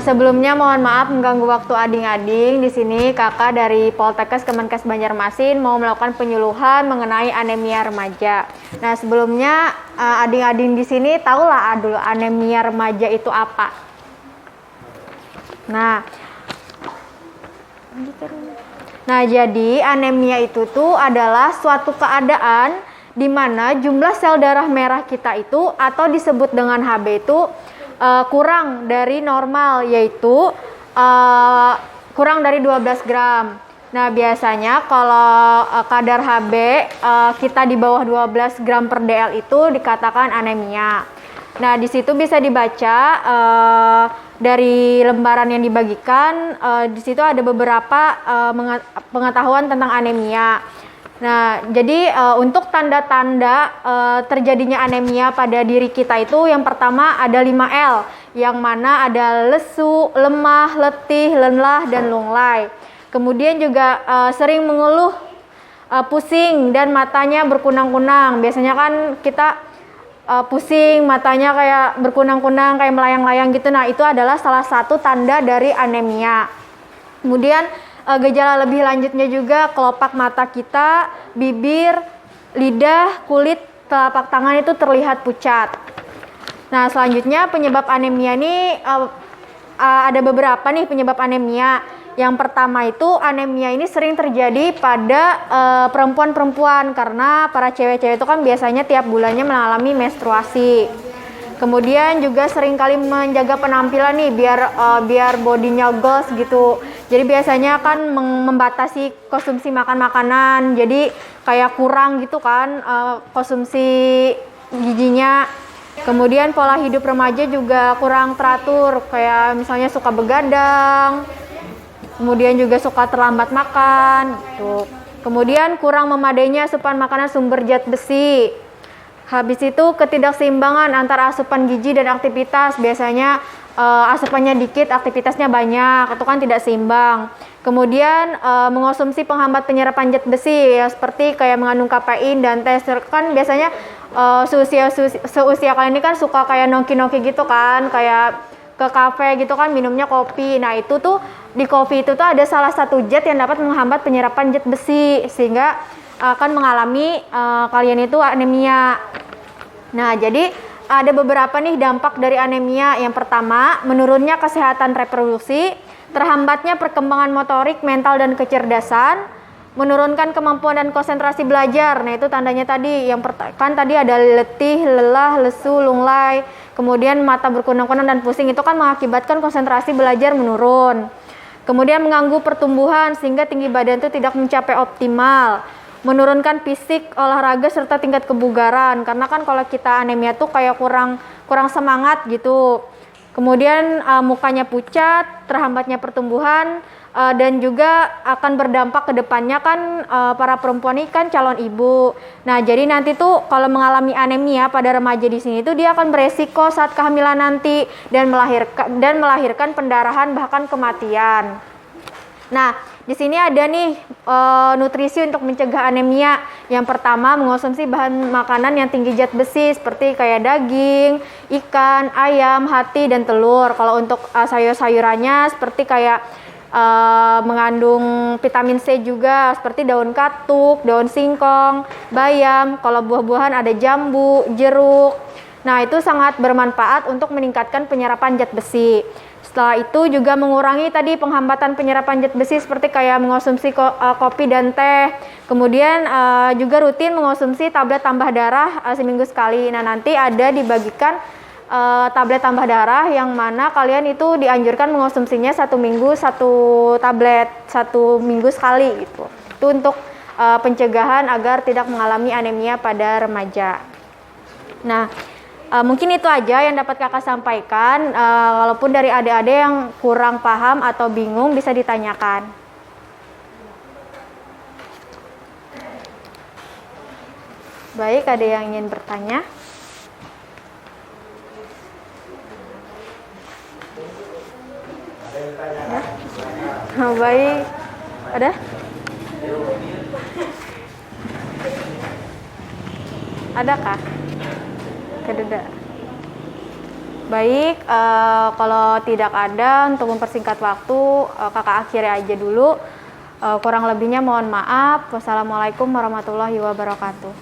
Sebelumnya mohon maaf mengganggu waktu ading-ading. Di sini kakak dari Poltekkes Kemenkes Banjarmasin mau melakukan penyuluhan mengenai anemia remaja. Nah sebelumnya ading-ading di sini tahulah dulu anemia remaja itu apa. Nah jadi anemia itu tuh adalah suatu keadaan di mana jumlah sel darah merah kita itu atau disebut dengan HB itu kurang dari normal, yaitu kurang dari 12 gram. Nah biasanya kalau kadar HB kita di bawah 12 gram per DL itu dikatakan anemia. Nah di situ bisa dibaca dari lembaran yang dibagikan, di situ ada beberapa pengetahuan tentang anemia. Nah, jadi untuk tanda-tanda terjadinya anemia pada diri kita itu yang pertama ada 5L, yang mana ada lesu, lemah, letih, lelah, dan lunglai. Kemudian juga sering mengeluh, pusing, dan matanya berkunang-kunang. Biasanya kan kita pusing, matanya kayak berkunang-kunang, kayak melayang-layang gitu. Nah, itu adalah salah satu tanda dari anemia. Kemudian gejala lebih lanjutnya juga kelopak mata kita, bibir, lidah, kulit, telapak tangan itu terlihat pucat. Nah selanjutnya penyebab anemia ini ada beberapa nih penyebab anemia. Yang pertama itu anemia ini sering terjadi pada perempuan-perempuan karena para cewek-cewek itu kan biasanya tiap bulannya mengalami menstruasi. Kemudian juga seringkali menjaga penampilan nih biar bodinya goals gitu. Jadi biasanya kan membatasi konsumsi makanan, jadi kayak kurang gitu kan konsumsi gizinya. Kemudian pola hidup remaja juga kurang teratur, kayak misalnya suka begadang, kemudian juga suka terlambat makan gitu. Kemudian kurang memadainya asupan makanan sumber zat besi. Habis itu ketidakseimbangan antara asupan gizi dan aktivitas. Biasanya asupannya dikit, aktivitasnya banyak, itu kan tidak seimbang. Kemudian mengonsumsi penghambat penyerapan zat besi, ya, seperti kayak mengandung kafein dan teh. Kan biasanya seusia kalian ini kan suka kayak nongki-nongki gitu kan, kayak ke kafe gitu kan minumnya kopi. Nah itu tuh di kopi itu tuh ada salah satu zat yang dapat menghambat penyerapan zat besi sehingga akan mengalami kalian itu anemia. Nah jadi ada beberapa nih dampak dari anemia. Yang pertama, menurunnya kesehatan reproduksi, terhambatnya perkembangan motorik, mental, dan kecerdasan, menurunkan kemampuan dan konsentrasi belajar. Nah itu tandanya tadi, kan tadi ada letih, lelah, lesu, lunglai, kemudian mata berkunang-kunang dan pusing, itu kan mengakibatkan konsentrasi belajar menurun. Kemudian mengganggu pertumbuhan sehingga tinggi badan itu tidak mencapai optimal. Menurunkan fisik, olahraga, serta tingkat kebugaran. Karena kan kalau kita anemia tuh kayak kurang semangat gitu. Kemudian mukanya pucat, terhambatnya pertumbuhan, dan juga akan berdampak ke depannya kan para perempuan ini kan calon ibu. Nah, jadi nanti tuh kalau mengalami anemia pada remaja di sini tuh dia akan beresiko saat kehamilan nanti dan melahirkan pendarahan bahkan kematian. Nah, di sini ada nih nutrisi untuk mencegah anemia. Yang pertama, mengonsumsi bahan makanan yang tinggi zat besi seperti kayak daging, ikan, ayam, hati, dan telur. Kalau untuk sayur-sayurannya seperti kayak mengandung vitamin C juga seperti daun katuk, daun singkong, bayam. Kalau buah-buahan ada jambu, jeruk. Nah, itu sangat bermanfaat untuk meningkatkan penyerapan zat besi. Setelah itu juga mengurangi tadi penghambatan penyerapan zat besi seperti kayak mengonsumsi kopi dan teh. Kemudian juga rutin mengonsumsi tablet tambah darah seminggu sekali. Nah, nanti ada dibagikan tablet tambah darah yang mana kalian itu dianjurkan mengonsumsinya 1 minggu 1 tablet, 1 minggu sekali gitu. Itu untuk pencegahan agar tidak mengalami anemia pada remaja. Nah, mungkin itu aja yang dapat kakak sampaikan. Walaupun dari adik-adik yang kurang paham atau bingung bisa ditanyakan. Baik, ada yang ingin bertanya? Ya. Baik, ada? Adakah? Kededa. Baik, kalau tidak ada, untuk mempersingkat waktu, kakak akhiri aja dulu. Kurang lebihnya mohon maaf. Wassalamualaikum warahmatullahi wabarakatuh.